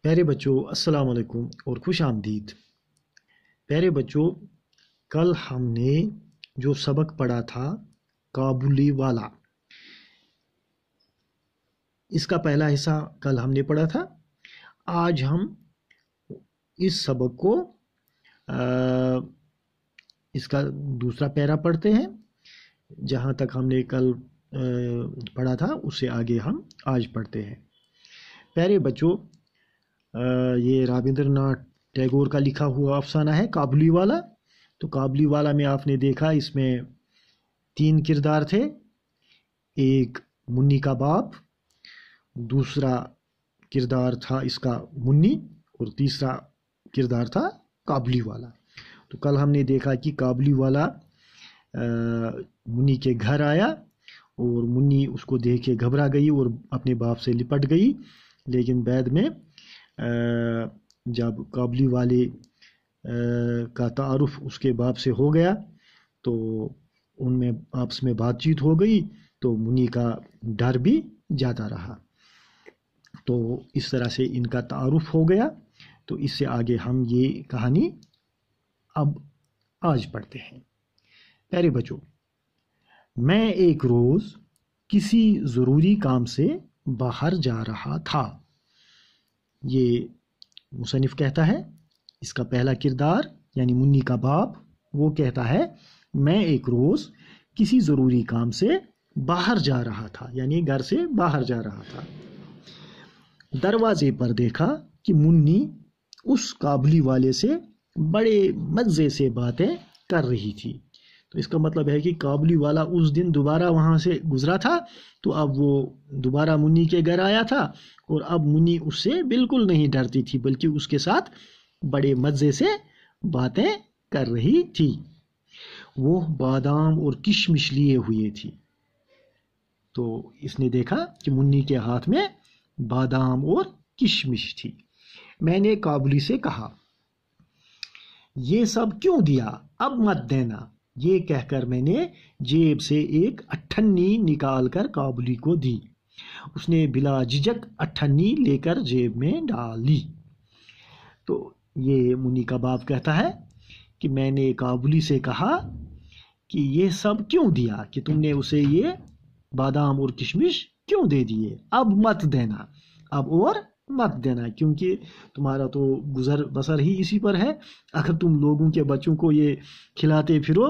प्यारे बच्चों, अस्सलाम वालेकुम और खुश आमदीद। प्यारे बच्चों, कल हमने जो सबक पढ़ा था काबुली वाला, इसका पहला हिस्सा कल हमने पढ़ा था। आज हम इस सबक को इसका दूसरा पैरा पढ़ते हैं। जहाँ तक हमने कल पढ़ा था उससे आगे हम आज पढ़ते हैं। प्यारे बच्चों, ये रविंद्रनाथ टैगोर का लिखा हुआ अफसाना है काबुली वाला। तो काबुली वाला में आपने देखा इसमें 3 किरदार थे। एक मुन्नी का बाप, दूसरा किरदार था इसका मुन्नी, और तीसरा किरदार था काबुली वाला। तो कल हमने देखा कि काबुली वाला मुन्नी के घर आया और मुन्नी उसको देख के घबरा गई और अपने बाप से लिपट गई। लेकिन बाद में जब काबुली वाले का तारुफ उसके बाप से हो गया तो उनमें आपस में बातचीत हो गई, तो मुन्नी का डर भी ज़्यादा रहा। तो इस तरह से इनका तारुफ हो गया। तो इससे आगे हम ये कहानी अब आज पढ़ते हैं। प्यारे बच्चों, मैं एक रोज़ किसी ज़रूरी काम से बाहर जा रहा था। ये मुसन्निफ कहता है, इसका पहला किरदार यानी मुन्नी का बाप वो कहता है मैं एक रोज़ किसी ज़रूरी काम से बाहर जा रहा था, यानी घर से बाहर जा रहा था। दरवाजे पर देखा कि मुन्नी उस काबुली वाले से बड़े मज़े से बातें कर रही थी। तो इसका मतलब है कि काबुली वाला उस दिन दोबारा वहाँ से गुजरा था, तो अब वो दोबारा मुन्नी के घर आया था और अब मुन्नी उससे बिल्कुल नहीं डरती थी, बल्कि उसके साथ बड़े मज़े से बातें कर रही थी। वो बादाम और किशमिश लिए हुए थी। तो इसने देखा कि मुन्नी के हाथ में बादाम और किशमिश थी। मैंने काबुली से कहा, ये सब क्यों दिया, अब मत देना। ये कहकर मैंने जेब से एक अट्ठन्नी निकाल कर काबुली को दी। उसने बिला झिझक अट्ठन्नी लेकर जेब में डाल ली। तो ये मुन्नी का बाप कहता है कि मैंने काबुली से कहा कि ये सब क्यों दिया, कि तुमने उसे ये बादाम और किशमिश क्यों दे दिए, अब मत देना, अब और मत देना, क्योंकि तुम्हारा तो गुजर बसर ही इसी पर है। अगर तुम लोगों के बच्चों को ये खिलाते फिरो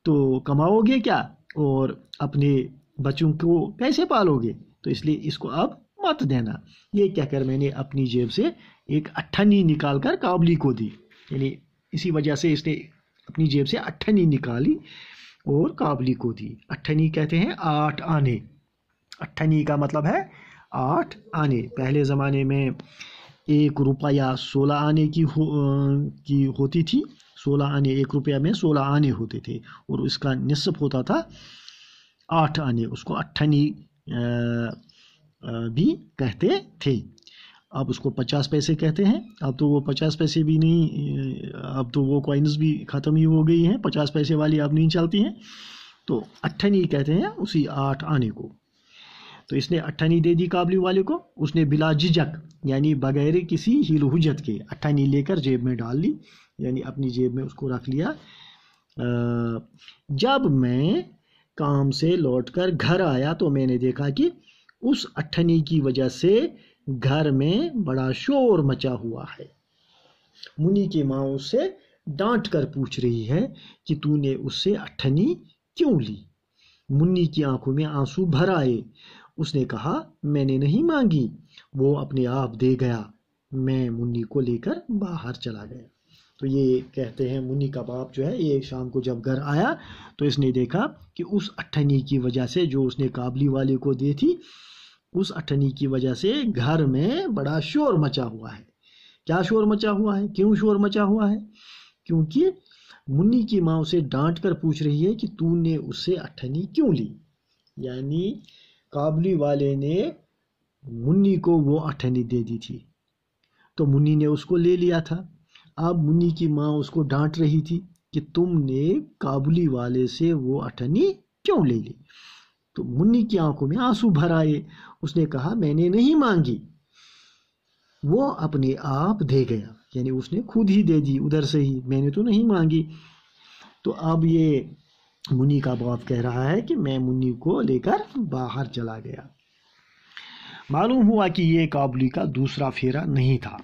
तो कमाओगे क्या और अपने बच्चों को कैसे पालोगे, तो इसलिए इसको अब मत देना। ये कहकर मैंने अपनी जेब से एक अट्ठन्नी निकाल कर काबुली को दी। यानी इसी वजह से इसने अपनी जेब से अट्ठन्नी निकाली और काबुली को दी। अट्ठन्नी कहते हैं 8 आने। अट्ठन्नी का मतलब है 8 आने। पहले ज़माने में 1 रुपया 16 आने की होती थी। 16 आने, 1 रुपया में 16 आने होते थे और उसका निस्फ होता था 8 आने। उसको अट्ठन्नी भी कहते थे। अब उसको 50 पैसे कहते हैं। अब तो वो 50 पैसे भी नहीं, अब तो वो कॉइन्स भी ख़त्म ही हो गई हैं। 50 पैसे वाली अब नहीं चलती हैं। तो अट्ठन्नी कहते हैं उसी 8 आने को। तो इसने अट्ठन्नी दे दी काबुली वाले को। उसने बिला झिझक यानी बगैर किसी हील हुज्जत के अट्ठन्नी लेकर जेब में डाल ली, यानी अपनी जेब में उसको रख लिया। जब मैं काम से लौटकर घर आया तो मैंने देखा कि उस अट्ठन्नी की वजह से घर में बड़ा शोर मचा हुआ है। मुन्नी की माँ उससे डांट कर पूछ रही है कि तूने उससे अट्ठन्नी क्यों ली। मुन्नी की आंखों में आंसू भर आए। उसने कहा, मैंने नहीं मांगी, वो अपने आप दे गया। मैं मुन्नी को लेकर बाहर चला गया। तो ये कहते हैं मुन्नी का बाप जो है, ये शाम को जब घर आया तो इसने देखा कि उस अट्ठन्नी की वजह से जो उसने काबुली वाले को दी थी, उस अट्ठन्नी की वजह से घर में बड़ा शोर मचा हुआ है। क्या शोर मचा हुआ है, क्यों शोर मचा हुआ है? क्योंकि मुन्नी की माँ उसे डांट कर पूछ रही है कि तूने उससे अट्ठन्नी क्यों ली। यानी काबुली वाले ने मुन्नी को वो अट्ठन्नी दे दी थी, तो मुन्नी ने उसको ले लिया था। अब मुन्नी की माँ उसको डांट रही थी कि तुमने काबुली वाले से वो अट्ठन्नी क्यों ले ली। तो मुन्नी की आंखों में आंसू भर आए। उसने कहा, मैंने नहीं मांगी। وہ اپنے آپ دے گیا، یعنی اس نے خود ہی دے دی ادھر سے ہی، میں نے تو نہیں مانگی۔ تو اب یہ منی کا باپ کہہ رہا ہے کہ میں منی کو لے کر باہر چلا گیا۔ معلوم ہوا کہ یہ کابلی کا دوسرا پھیرا نہیں تھا۔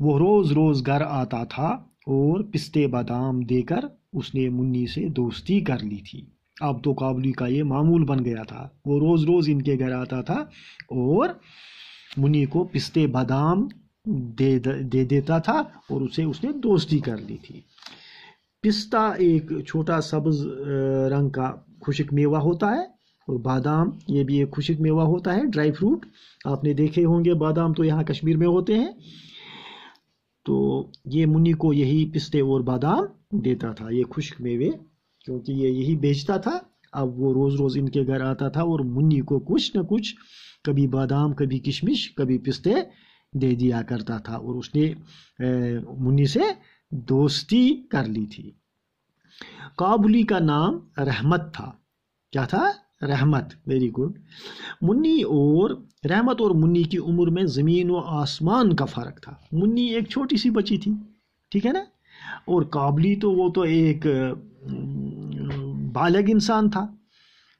وہ روز روز گھر آتا تھا اور پستے بادام دے کر اس نے منی سے دوستی کر لی تھی۔ اب تو کابلی کا یہ معمول بن گیا تھا، وہ روز روز ان کے گھر آتا تھا اور منی کو پستے بادام دے دیتا تھا اور اسے اس نے دوستی کر لی تھی۔ پستہ ایک چھوٹا سبز رنگ کا خشک میوہ ہوتا ہے، اور بادام یہ بھی ایک خشک میوہ ہوتا ہے، ڈرائی فروٹ۔ آپ نے دیکھے ہوں گے بادام تو یہاں کشمیر میں ہوتے ہیں۔ تو یہ منی کو یہی پستے اور بادام دیتا تھا، یہ خشک میوے، کیونکہ یہ یہی بیچتا تھا۔ اب وہ روز روز ان کے گھر آتا تھا اور منی کو کچھ نہ کچھ، کبھی بادام، کبھی کشمش، کبھی پستے دے دیا کرتا تھا، اور اس نے منی سے دوستی کر لی تھی۔ کابلی کا نام رحمت تھا۔ کیا تھا؟ رحمت۔ Very good. رحمت اور منی کی عمر میں زمین و آسمان کا فرق تھا۔ منی ایک چھوٹی سی بچی تھی، ٹھیک ہے نا، اور کابلی تو وہ تو ایک بالغ انسان تھا،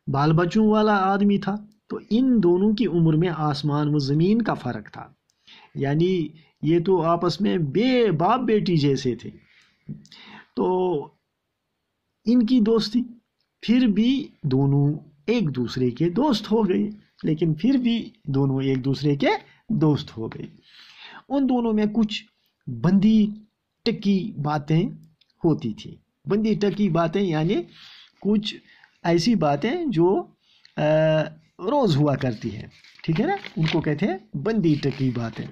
بال بچوں والا آدمی تھا۔ تو ان دونوں کی عمر میں آسمان و زمین کا فرق تھا، یعنی یہ تو آپس میں باپ بیٹی جیسے تھے۔ تو ان کی دوستی، پھر بھی دونوں ایک دوسرے کے دوست ہو گئے، لیکن پھر بھی دونوں ایک دوسرے کے دوست ہو گئے۔ ان دونوں میں کچھ بندی ٹکی باتیں ہوتی تھی۔ بندی ٹکی باتیں یعنی کچھ ایسی باتیں جو روز ہوا کرتی ہیں، ٹھیک ہے نا، ان کو کہتے ہیں بندی ٹکی باتیں،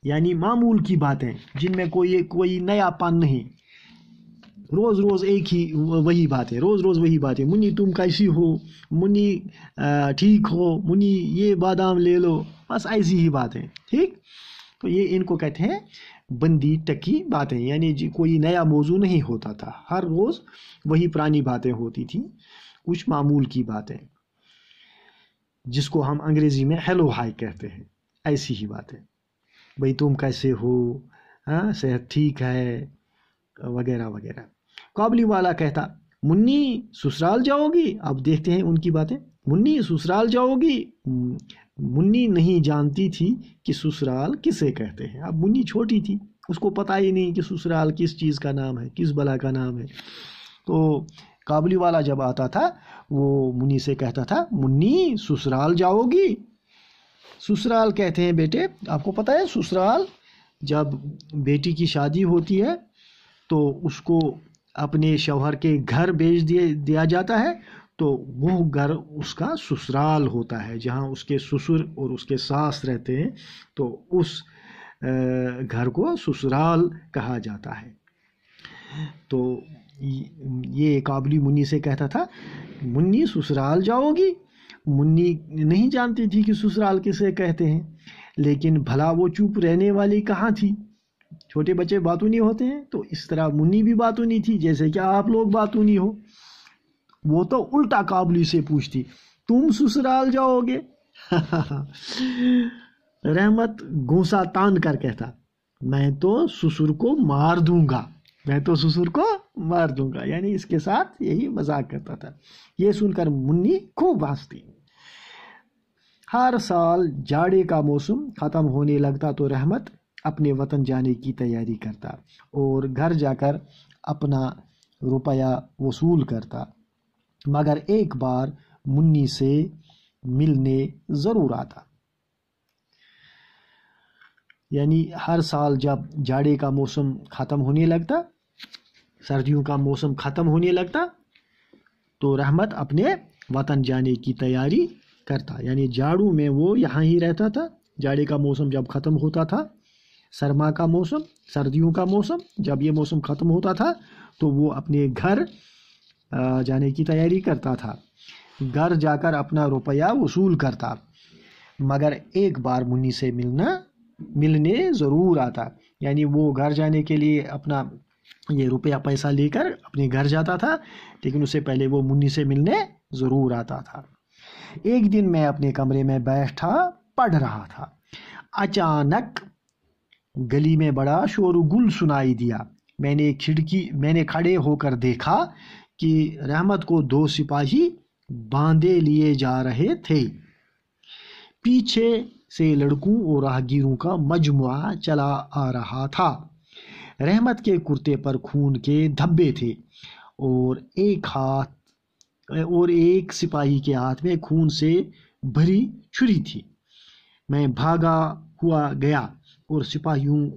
یعنی معمول کی باتیں جن میں کوئی نیا پن نہیں، روز روز ایک ہی وہی باتیں، روز روز وہی باتیں، منی تم کیسی ہو، منی ٹھیک ہو، منی یہ بادام لے لو، بس ایسی ہی باتیں، ٹھیک۔ تو یہ ان کو کہتے ہیں بندی ٹکی باتیں، یعنی کوئی نیا موضوع نہیں ہوتا تھا، ہر روز وہی پرانی باتیں ہوتی تھیں، کچھ معمول کی باتیں، جس کو ہم انگریزی میں ہیلو ہائی کہتے ہیں، ایسی ہی باتیں، بھئی تم کیسے ہو، ہاں صحت ٹھیک ہے، وغیرہ وغیرہ۔ کابلی والا کہتا، منی سسرال جاؤ گی؟ اب دیکھتے ہیں ان کی باتیں۔ منی سسرال جاؤ گی؟ منی نہیں جانتی تھی کہ سسرال کسے کہتے ہیں۔ اب منی چھوٹی تھی، اس کو پتہ ہی نہیں کہ سسرال کس چیز کا نام ہے، کس بلا کا نام ہے۔ تو کابلی والا جب آتا تھا وہ منی سے کہتا تھا، منی سسرال جاؤ گی؟ سسرال کہتے ہیں بیٹے، آپ کو پتہ ہے سسرال جب بیٹی کی شادی ہوتی ہے تو اس کو اپنے شوہر کے گھر بھیج دیا جاتا ہے، تو وہ گھر اس کا سسرال ہوتا ہے، جہاں اس کے سسر اور اس کے ساس رہتے ہیں، تو اس گھر کو سسرال کہا جاتا ہے۔ تو یہ کابلی منی سے کہتا تھا، منی سسرال جاؤ گی؟ منی نہیں جانتی تھی کہ سسرال کسے کہتے ہیں، لیکن بھلا وہ چپ رہنے والی کہاں تھی؟ چھوٹے بچے باتونی ہوتے ہیں، تو اس طرح منی بھی باتونی تھی جیسے کہ آپ لوگ باتونی ہو۔ وہ تو الٹا کابلی سے پوچھتی، تم سسرال جاؤ گے؟ رحمت گونسا تان کر کہتا، میں تو سسر کو مار دوں گا، میں تو سسر کو مار دوں گا، یعنی اس کے ساتھ یہی مذاق کرتا تھا۔ یہ سن کر منی خوب ہنستی۔ ہر سال جاڑے کا موسم ختم ہونے لگتا تو رحمت اپنے وطن جانے کی تیاری کرتا اور گھر جا کر اپنا روپیہ وصول کرتا، مگر ایک بار منی سے ملنے ضرور آتا۔ یعنی ہر سال جب جاڑے کا موسم ختم ہونے لگتا، سردیوں کا موسم ختم ہونے لگتا، تو رحمت اپنے وطن جانے کی تیاری کرتا، یعنی جاڑوں میں وہ یہاں ہی رہتا تھا۔ جاڑے کا موسم جب ختم ہوتا تھا، سرما کا موسم، سردیوں کا موسم جب یہ موسم ختم ہوتا تھا تو وہ اپنے گھر جانے کی تیاری کرتا تھا، گھر جا کر اپنا روپیہ وصول کرتا، مگر ایک بار منی سے ملنے ضرور آتا، یعنی وہ گھر جانے کے لیے اپنا یہ روپیہ پیسہ لے کر اپنے گھر جاتا تھا، لیکن اس سے پہلے وہ منی سے ملنے ضرور آتا تھا۔ ایک دن میں اپنے کمرے میں بیٹھا पढ़ रहा था। अचानक गली में बड़ा शोरगुल सुनाई दिया। मैंने खड़े होकर देखा कि रहमत को 2 सिपाही बांधे लिए जा रहे थे। पीछे से लड़कों और राहगीरों का मजमुआ चला आ रहा था। रहमत के कुर्ते पर खून के धब्बे थे और एक सिपाही के हाथ में खून से भरी छुरी थी। मैं भागा हुआ गया और सिपाहियों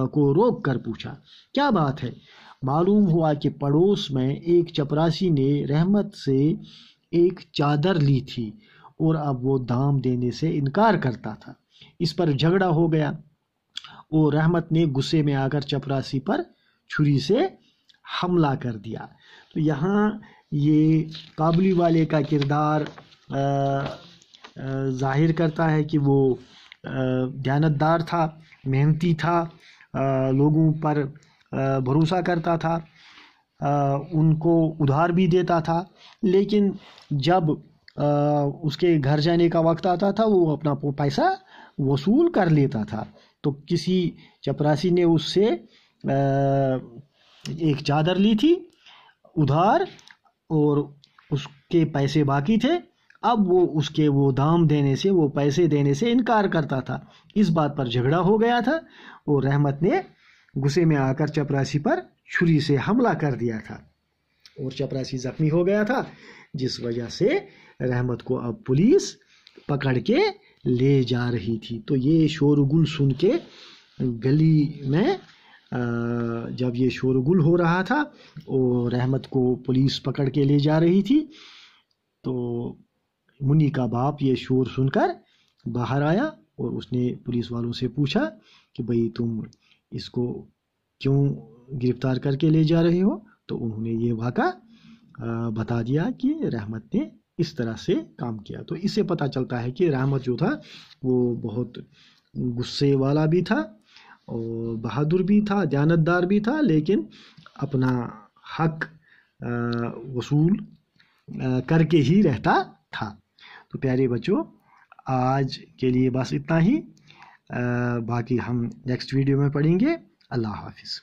को रोक कर पूछा, क्या बात है? मालूम हुआ कि पड़ोस में एक चपरासी ने रहमत से एक चादर ली थी और अब वो दाम देने से इनकार करता था। इस पर झगड़ा हो गया और रहमत ने गुस्से में आकर चपरासी पर छुरी से हमला कर दिया। तो यहाँ ये काबुली वाले का किरदार जाहिर करता है कि वो दयानतदार था, मेहनती था, लोगों पर भरोसा करता था, उनको उधार भी देता था, लेकिन जब उसके घर जाने का वक्त आता था वो अपना पैसा वसूल कर लेता था। तो किसी चपरासी ने उससे एक चादर ली थी उधार और उसके पैसे बाकी थे। अब वो दाम देने से, वो पैसे देने से इनकार करता था। इस बात पर झगड़ा हो गया था और रहमत ने गुस्से में आकर चपरासी पर छुरी से हमला कर दिया था और चपरासी जख्मी हो गया था, जिस वजह से रहमत को अब पुलिस पकड़ के ले जा रही थी। तो ये शोरगुल सुन के गली में जब ये शोरगुल हो रहा था और रहमत को पुलिस पकड़ के ले जा रही थी, तो मुन्नी का बाप ये शोर सुनकर बाहर आया और उसने पुलिस वालों से पूछा कि भाई तुम इसको क्यों गिरफ्तार करके ले जा रहे हो? तो उन्होंने ये वाक़ा बता दिया कि रहमत ने इस तरह से काम किया। तो इससे पता चलता है कि रहमत जो था वो बहुत गुस्से वाला भी था और बहादुर भी था, दयानतदार भी था, लेकिन अपना हक वसूल करके ही रहता था। तो प्यारे बच्चों, आज के लिए बस इतना ही। बाकी हम नेक्स्ट वीडियो में पढ़ेंगे। अल्लाह हाफिज़।